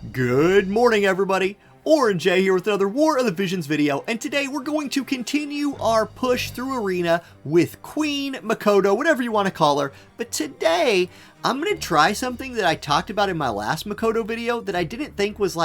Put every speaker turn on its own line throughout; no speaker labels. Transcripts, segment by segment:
Good morning, everybody. Orange J here with another War of the Visions video, and today we're going to continue our push through Arena with Queen Makoto, whatever you want to call her. But today, I'm going to try something that I talked about in my last Makoto video that I didn't think was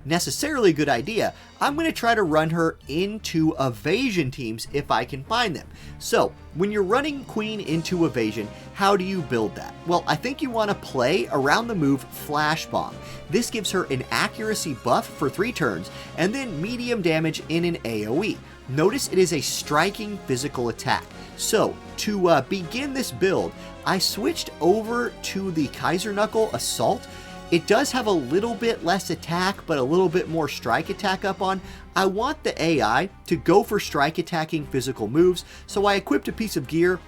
necessarily a good idea. I'm going to try to run her into evasion teams if I can find them. So, when you're running Queen into evasion, how do you build that? Well, I think you want to play around the move Flash Bomb. This gives her an accuracy buff for 3 turns, and then medium damage in an AoE. Notice it is a striking physical attack. So, to begin this build, I switched over to the Kaiser Knuckle Assault. It does have a little bit less attack, but a little bit more strike attack up on. I want the AI to go for strike attacking physical moves, so I equipped a piece of gear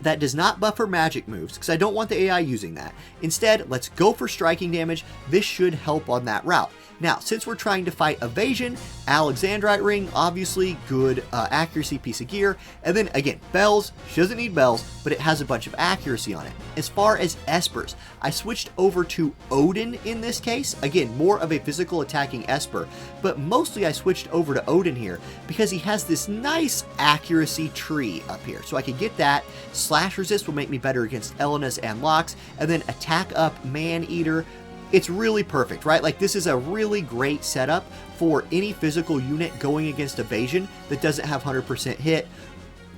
that does not buff her magic moves, because I don't want the AI using that. Instead, let's go for striking damage. This should help on that route. Now, since we're trying to fight evasion, Alexandrite Ring, obviously good accuracy piece of gear. And then again, bells, she doesn't need bells, but it has a bunch of accuracy on it. As far as espers, I switched over to Odin in this case. Again, more of a physical attacking esper, but mostly I switched over to Odin here because he has this nice accuracy tree up here. So I can get that. Slash resist will make me better against Elena's and Locks, and then attack up Man-Eater. It's really perfect, right? This is a really great setup for any physical unit going against evasion that doesn't have 100% hit.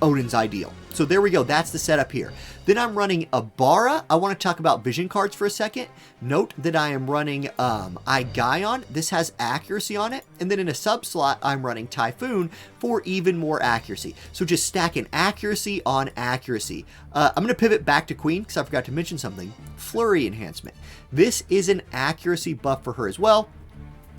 Odin's ideal. So there we go. That's the setup here. Then I'm running Abara. I want to talk about vision cards for a second. Note that I am running Igaion. This has accuracy on it. And then in a sub slot, I'm running Typhoon for even more accuracy. So just stacking accuracy on accuracy. I'm going to pivot back to Queen because I forgot to mention something. Flurry enhancement. This is an accuracy buff for her as well.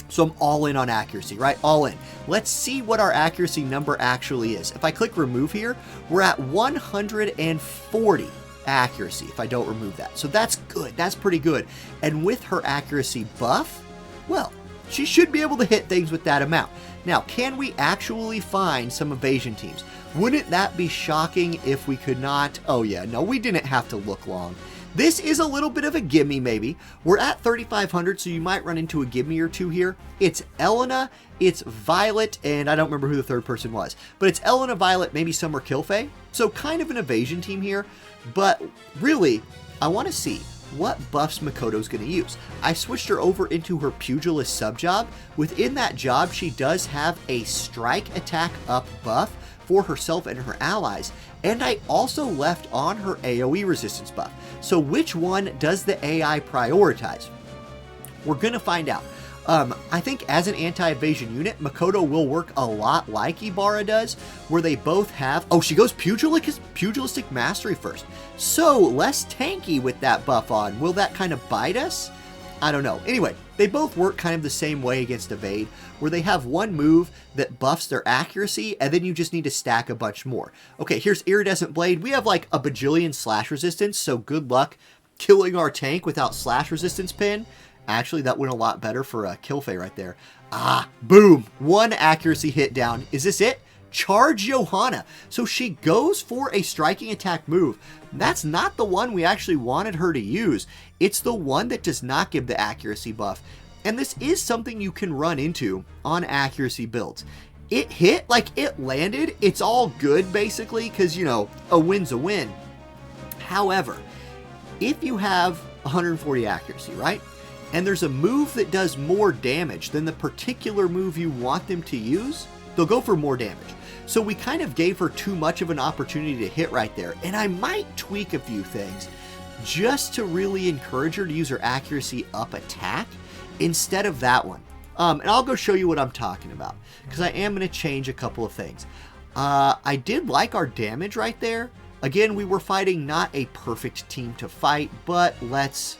So I'm all in on accuracy, right? All in. Let's see what our accuracy number actually is. If I click remove here, we're at 140 accuracy if I don't remove that. So that's good. That's pretty good. And with her accuracy buff, well, she should be able to hit things with that amount. Now, can we actually find some evasion teams? Wouldn't that be shocking if we could not? Oh yeah, no, we didn't have to look long. This is a little bit of a gimme, maybe. We're at 3,500, so you might run into a gimme or two here. It's Elena, it's Violet, and I don't remember who the third person was. But it's Elena, Violet, maybe Summer Kilfei. So kind of an evasion team here. But really, I want to see what buffs Makoto's going to use. I switched her over into her Pugilist sub-job. Within that job, she does have a strike attack up buff for herself and her allies, and I also left on her AoE resistance buff. So which one does the AI prioritize? We're gonna find out. I think as an anti-evasion unit, Makoto will work a lot like Ibarra does, where they both have, oh, she goes Pugilistic Mastery first. So less tanky with that buff on. Will that kind of bite us? I don't know. Anyway, they both work kind of the same way against evade, where they have one move that buffs their accuracy, and then you just need to stack a bunch more. Okay, here's Iridescent Blade. We have a bajillion slash resistance, so good luck killing our tank without slash resistance pin. Actually, that went a lot better for Kilfei right there. Ah, boom. 1 accuracy hit down. Is this it? Charge Johanna. So she goes for a striking attack move. That's not the one we actually wanted her to use. It's the one that does not give the accuracy buff. And this is something you can run into on accuracy builds. It hit, it landed. It's all good, basically, because, a win's a win. However, if you have 140 accuracy, right? And there's a move that does more damage than the particular move you want them to use, they'll go for more damage. So we kind of gave her too much of an opportunity to hit right there. And I might tweak a few things just to really encourage her to use her accuracy up attack instead of that one. And I'll go show you what I'm talking about, because I am going to change a couple of things. I did like our damage right there. Again, we were fighting not a perfect team to fight, but let's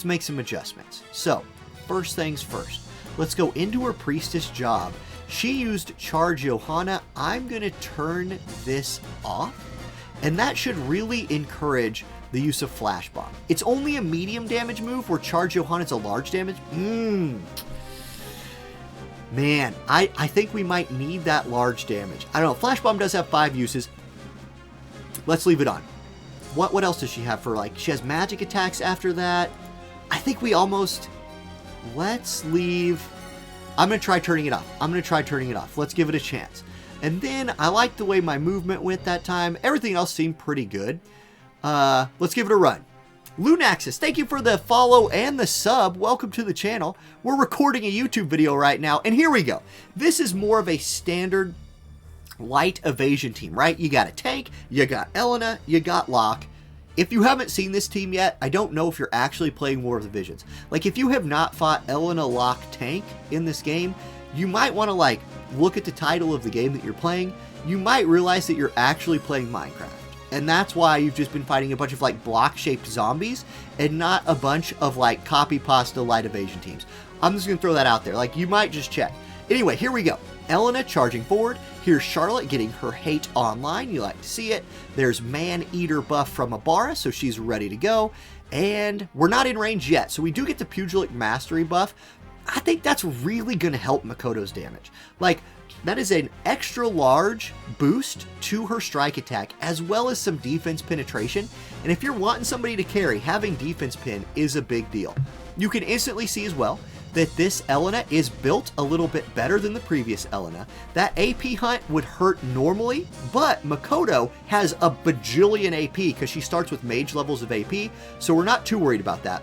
make some adjustments. So first things first, let's go into her priestess job. She used Charge Johanna. I'm going to turn this off, and that should really encourage the use of Flash Bomb. It's only a medium damage move where Charge Johanna is a large damage. Man, I think we might need that large damage. I don't know. Flash Bomb does have 5 uses. Let's leave it on. What else does she have for, like, she has magic attacks after that. I think we almost, let's leave... I'm going to try turning it off. Let's give it a chance. And then I like the way my movement went that time. Everything else seemed pretty good. Let's give it a run. Lunaxis, thank you for the follow and the sub. Welcome to the channel. We're recording a YouTube video right now, and here we go. This is more of a standard light evasion team, right? You got a tank, you got Elena, you got Locke. If you haven't seen this team yet, I don't know if you're actually playing War of the Visions. Like, if you have not fought Elena, Locke, tank in this game, you might want to, like, look at the title of the game that you're playing. You might realize that you're actually playing Minecraft. And that's why you've just been fighting a bunch of, like, block-shaped zombies and not a bunch of, like, copy-pasta light evasion teams. I'm just going to throw that out there. Like, you might just check. Anyway, here we go. Elena charging forward. Here's Charlotte getting her hate online. You like to see it. There's Man-Eater buff from Ibarra, so she's ready to go. And we're not in range yet, so we do get the Pugilic Mastery buff. I think that's really going to help Makoto's damage. Like, that is an extra large boost to her strike attack, as well as some defense penetration. And if you're wanting somebody to carry, having defense pin is a big deal. You can instantly see as well that this Elena is built a little bit better than the previous Elena. That AP hunt would hurt normally, but Makoto has a bajillion AP because she starts with mage levels of AP, so we're not too worried about that.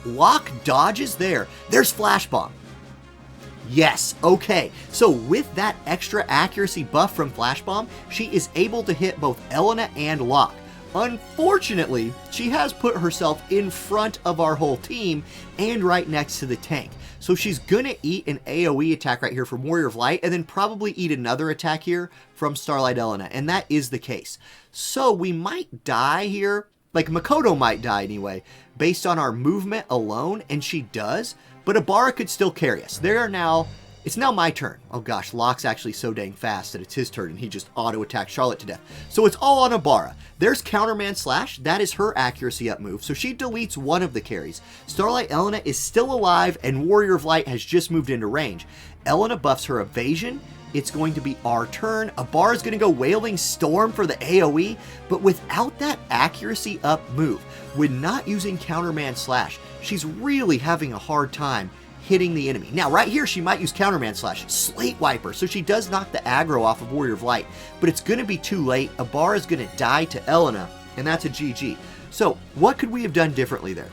Locke dodges there. There's Flash Bomb. Yes, okay. So with that extra accuracy buff from Flash Bomb, she is able to hit both Elena and Locke. Unfortunately, she has put herself in front of our whole team and right next to the tank. So she's going to eat an AoE attack right here from Warrior of Light and then probably eat another attack here from Starlight Elena. And that is the case. So we might die here. Like, Makoto might die anyway, based on our movement alone, and she does. But Ibarra could still carry us. It's now my turn. Oh gosh, Locke's actually so dang fast that it's his turn and he just auto-attacked Charlotte to death. So it's all on Ibarra. There's Counterman Slash. That is her accuracy up move. So she deletes one of the carries. Starlight Elena is still alive and Warrior of Light has just moved into range. Elena buffs her evasion. It's going to be our turn. Ibarra's going to go Wailing Storm for the AoE, but without that accuracy up move, when not using Counterman Slash, she's really having a hard time hitting the enemy. Now, right here, she might use Counterman Slash, Slate Wiper, so she does knock the aggro off of Warrior of Light, but it's going to be too late. Ibarra's going to die to Elena, and that's a GG. So, what could we have done differently there?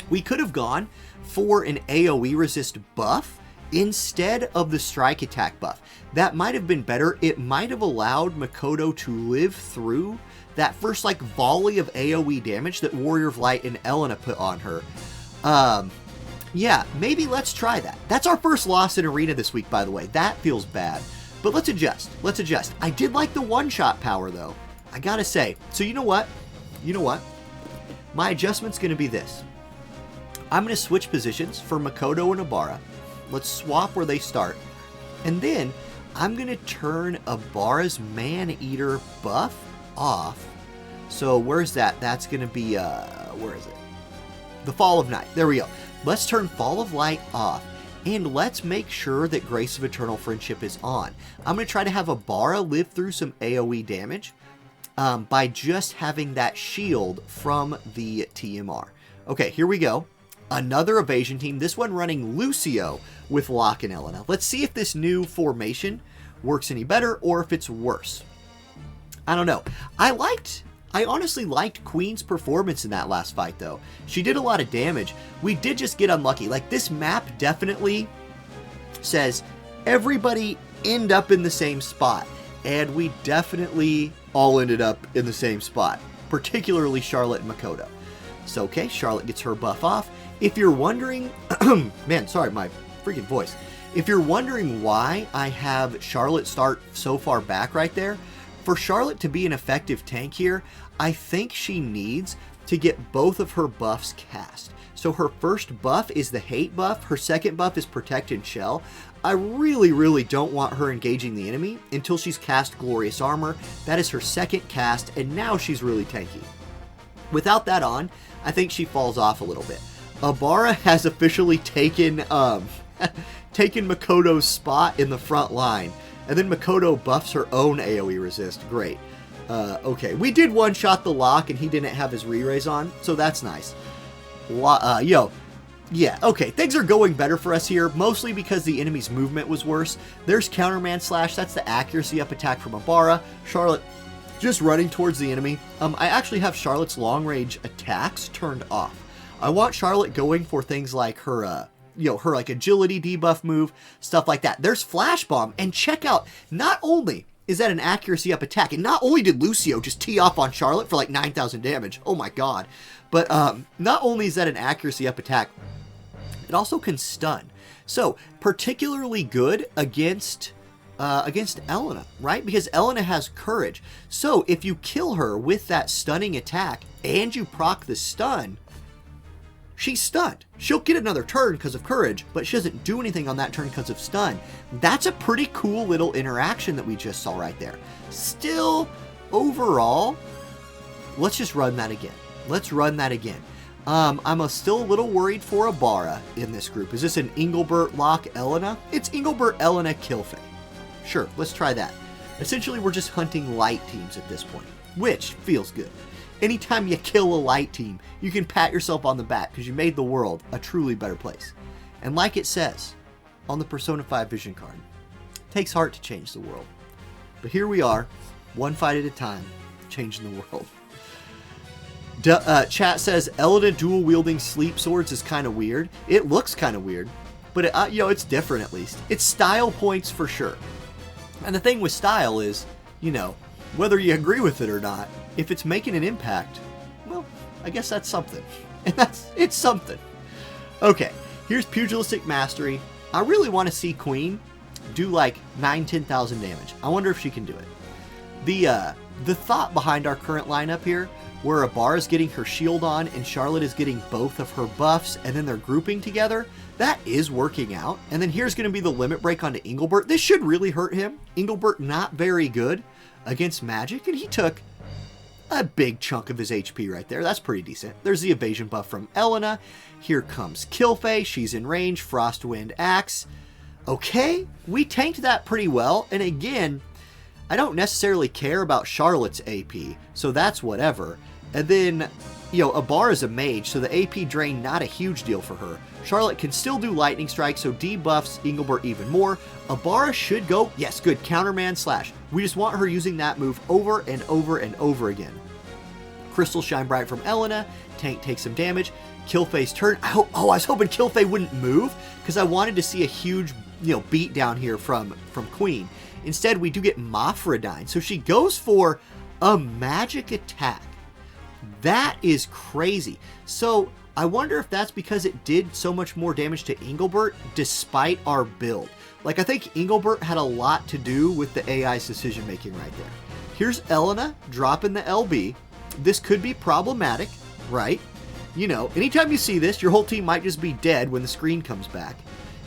We could have gone for an AoE resist buff instead of the strike attack buff. That might have been better. It might have allowed Makoto to live through that first, like, volley of AoE damage that Warrior of Light and Elena put on her. Yeah, maybe let's try that. That's our first loss in Arena this week, by the way. That feels bad. But let's adjust. Let's adjust. I did like the one-shot power, though. I gotta say. So you know what? My adjustment's gonna be this. I'm gonna switch positions for Makoto and Ibarra. Let's swap where they start. And then I'm gonna turn Ibarra's Man-Eater buff off. So where's that? That's gonna be, where is it? The Fall of Night. There we go. Let's turn Fall of Light off, and let's make sure that Grace of Eternal Friendship is on. I'm going to try to have Ibarra live through some AoE damage by just having that shield from the TMR. Okay, here we go. Another evasion team, this one running Lucio with Locke and Elena. Let's see if this new formation works any better or if it's worse. I don't know. I honestly liked Queen's performance in that last fight, though. She did a lot of damage. We did just get unlucky. Like, this map definitely says everybody end up in the same spot. And we definitely all ended up in the same spot, particularly Charlotte and Makoto. So, okay, Charlotte gets her buff off. If you're wondering, man, sorry, my freaking voice. If you're wondering why I have Charlotte start so far back right there, for Charlotte to be an effective tank here, I think she needs to get both of her buffs cast. So her first buff is the hate buff, her second buff is protect and shell. I really don't want her engaging the enemy until she's cast Glorious Armor. That is her second cast, and now she's really tanky. Without that on, I think she falls off a little bit. Ibarra has officially taken Makoto's spot in the front line. And then Makoto buffs her own AoE resist. Great. Okay, we did one-shot the Locke, and he didn't have his re-raise on, so that's nice. Yeah, okay, things are going better for us here, mostly because the enemy's movement was worse. There's Counterman Slash, that's the accuracy up attack from Abara. Charlotte just running towards the enemy. I actually have Charlotte's long-range attacks turned off. I want Charlotte going for things like her, her like agility debuff move, stuff like that. There's Flash Bomb, and check out, not only is that an accuracy up attack, and not only did Lucio just tee off on Charlotte for like 9,000 damage, oh my god, but not only is that an accuracy up attack, it also can stun. So, particularly good against Elena, right? Because Elena has courage. So, if you kill her with that stunning attack and you proc the stun, she's stunned. She'll get another turn because of courage, but she doesn't do anything on that turn because of stun. That's a pretty cool little interaction that we just saw right there. Still, overall, let's just run that again. Let's run that again. I'm still a little worried for Abara in this group. Is this an Engelbert lock Elena? It's Engelbert, Elena, Kilfei. Sure, let's try that. Essentially, we're just hunting light teams at this point, which feels good. Anytime you kill a light team, you can pat yourself on the back because you made the world a truly better place. And like it says on the Persona 5 vision card, it takes heart to change the world. But here we are, one fight at a time, changing the world. Chat says Elena dual wielding sleep swords is kind of weird. It looks kind of weird, but it's different at least. It's style points for sure. And the thing with style is, whether you agree with it or not, if it's making an impact, well, I guess that's something. And it's something. Okay, here's Pugilistic Mastery. I really want to see Queen do like 10,000 damage. I wonder if she can do it. The thought behind our current lineup here, where Abara is getting her shield on and Charlotte is getting both of her buffs and then they're grouping together, that is working out. And then here's going to be the limit break onto Engelbert. This should really hurt him. Engelbert not very good against magic, and he took a big chunk of his HP right there. That's pretty decent. There's the evasion buff from Elena. Here comes Kilfei. She's in range. Frostwind Axe. Okay, we tanked that pretty well. And again, I don't necessarily care about Charlotte's AP, so that's whatever. And then, Abara is a mage, so the AP drain not a huge deal for her. Charlotte can still do Lightning Strike, so debuffs Engelbert even more. Abara should go, yes, good, Counterman Slash. We just want her using that move over and over and over again. Crystal Shine Bright from Elena. Tank takes some damage. Kilfei's turn. I was hoping Kilfei wouldn't move, because I wanted to see a huge, beat down here from Queen. Instead, we do get Mafrodine. So she goes for a magic attack. That is crazy. So I wonder if that's because it did so much more damage to Engelbert despite our build. Like, I think Engelbert had a lot to do with the AI's decision making right there. Here's Elena dropping the LB. This could be problematic, right? Anytime you see this, your whole team might just be dead when the screen comes back.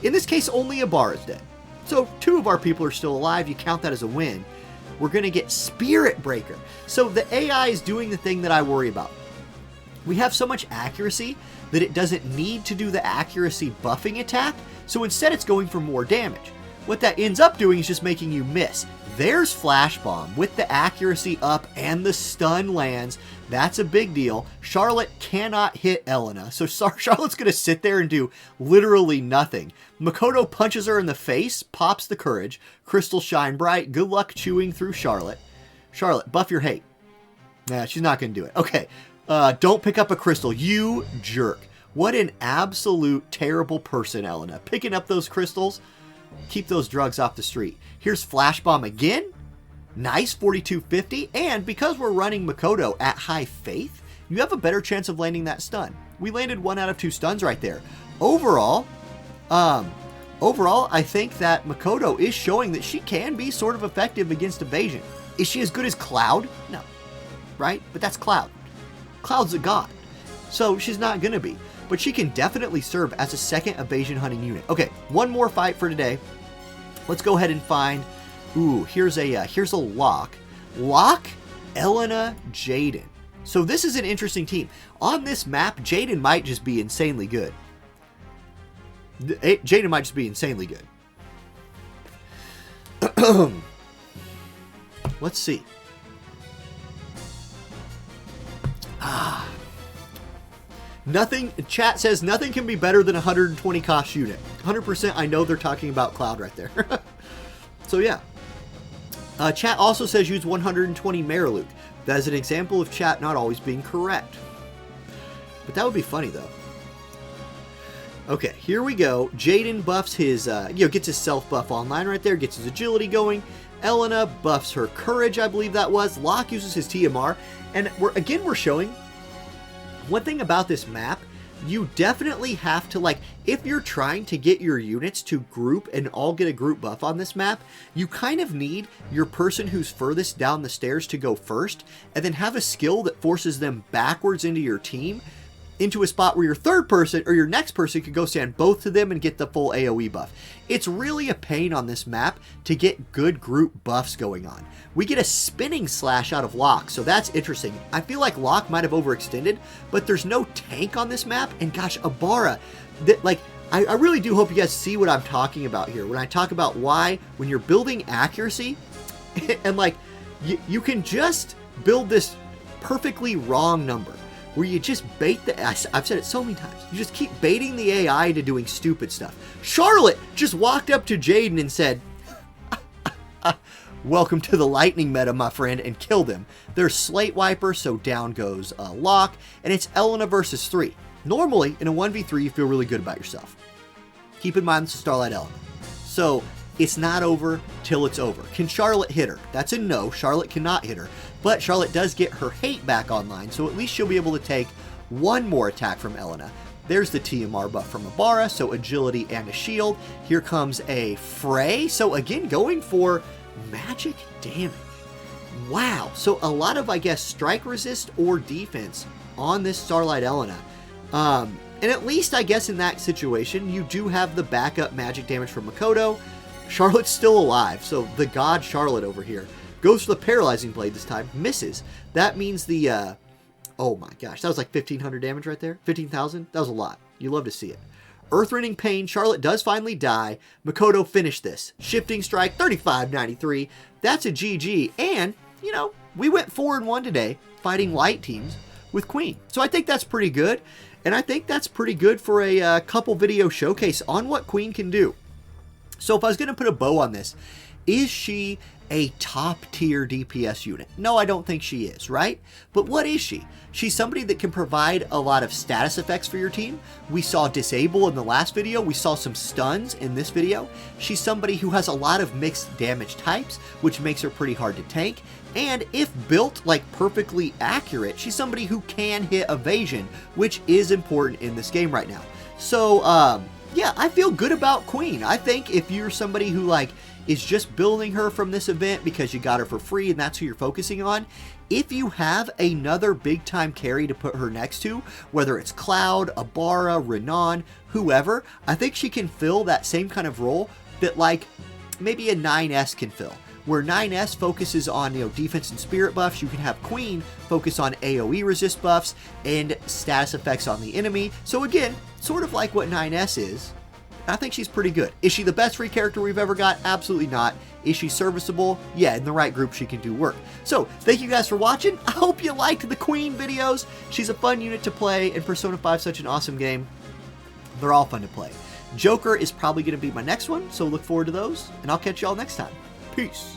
In this case, only Abara is dead. So 2 of our people are still alive. You count that as a win. We're going to get Spirit Breaker. So the AI is doing the thing that I worry about. We have so much accuracy that it doesn't need to do the accuracy buffing attack. So instead it's going for more damage. What that ends up doing is just making you miss. There's Flash Bomb with the accuracy up and the stun lands. That's a big deal. Charlotte cannot hit Elena, so Charlotte's going to sit there and do literally nothing. Makoto punches her in the face, pops the courage. Crystal Shine Bright, good luck chewing through Charlotte. Charlotte, buff your hate. Nah, she's not going to do it. Okay, don't pick up a crystal, you jerk. What an absolute terrible person, Elena. Picking up those crystals, keep those drugs off the street. Here's Flash Bomb again. Nice, 4250, and because we're running Makoto at high faith, you have a better chance of landing that stun. We landed 1 out of 2 stuns right there. Overall, I think that Makoto is showing that she can be sort of effective against evasion. Is she as good as Cloud? No, right? But that's Cloud. Cloud's a god, so she's not gonna be. But she can definitely serve as a second evasion hunting unit. Okay, one more fight for today. Let's go ahead and find. Ooh, here's a lock. Lock, Elena, Jaden. So this is an interesting team. On this map, Jaden might just be insanely good. Jaden might just be insanely good. Let's see. Nothing, chat says nothing can be better than 120 cost unit. 100% I know they're talking about Cloud right there. So yeah. Chat also says use 120 Mariluke. That is an example of chat not always being correct. But that would be funny though. Okay, here we go. Jaden buffs his, gets his self buff online right there, gets his agility going. Elena buffs her courage, I believe that was. Locke uses his TMR. And we're showing one thing about this map. You definitely have to, like, if you're trying to get your units to group and all get a group buff on this map, you kind of need your person who's furthest down the stairs to go first, and then have a skill that forces them backwards into your team, into a spot where your third person or your next person could go stand both to them and get the full AoE buff. It's really a pain on this map to get good group buffs going on. We get a spinning slash out of Locke, so that's interesting. I feel like Locke might have overextended, but there's no tank on this map, and gosh, Ibarra, I really do hope you guys see what I'm talking about here when I talk about why, when you're building accuracy, and like, you can just build this perfectly wrong number, where you just bait the, I've said it so many times, you just keep baiting the AI into doing stupid stuff. Charlotte just walked up to Jaden and said, welcome to the lightning meta, my friend, and killed him. There's Slate Wiper, so down goes Locke, and it's Elena versus 3. Normally, in a 1v3, you feel really good about yourself. Keep in mind, this is Starlight Elena. So, it's not over till it's over. Can Charlotte hit her? That's a no. Charlotte cannot hit her. But Charlotte does get her hate back online, so at least she'll be able to take one more attack from Elena. There's the TMR buff from Ibarra, so agility and a shield. Here comes a Frey. So again, going for magic damage. Wow. So a lot of, I guess, strike resist or defense on this Starlight Elena. And at least, I guess, in that situation, you do have the backup magic damage from Makoto. Charlotte's still alive, so the god Charlotte over here goes for the Paralyzing Blade this time, misses. That means the, oh my gosh, that was like 1,500 damage right there. 15,000? That was a lot. You love to see it. Earthrending Pain, Charlotte does finally die. Makoto finished this. Shifting Strike, 35.93. That's a GG. And, you know, we went 4-1 today, fighting light teams with Queen. So I think that's pretty good. And I think that's pretty good for a couple video showcase on what Queen can do. So if I was going to put a bow on this, is she a top tier DPS unit? No, I don't think she is, right? But what is she? She's somebody that can provide a lot of status effects for your team. We saw Disable in the last video. We saw some stuns in this video. She's somebody who has a lot of mixed damage types, which makes her pretty hard to tank. And if built like perfectly accurate, she's somebody who can hit evasion, which is important in this game right now. So, yeah, I feel good about Queen. I think if you're somebody who like is just building her from this event because you got her for free and that's who you're focusing on, if you have another big time carry to put her next to, whether it's Cloud, Ibarra, Renan, whoever, I think she can fill that same kind of role that like maybe a 9S can fill. Where 9S focuses on, you know, defense and spirit buffs, you can have Queen focus on AoE resist buffs and status effects on the enemy. So again, sort of like what 9S is. I think she's pretty good. Is she the best free character we've ever got? Absolutely not. Is she serviceable? Yeah, in the right group she can do work. So, thank you guys for watching. I hope you liked the Queen videos. She's a fun unit to play, and Persona 5 is such an awesome game. They're all fun to play. Joker is probably going to be my next one, so look forward to those, and I'll catch y'all next time. Peace.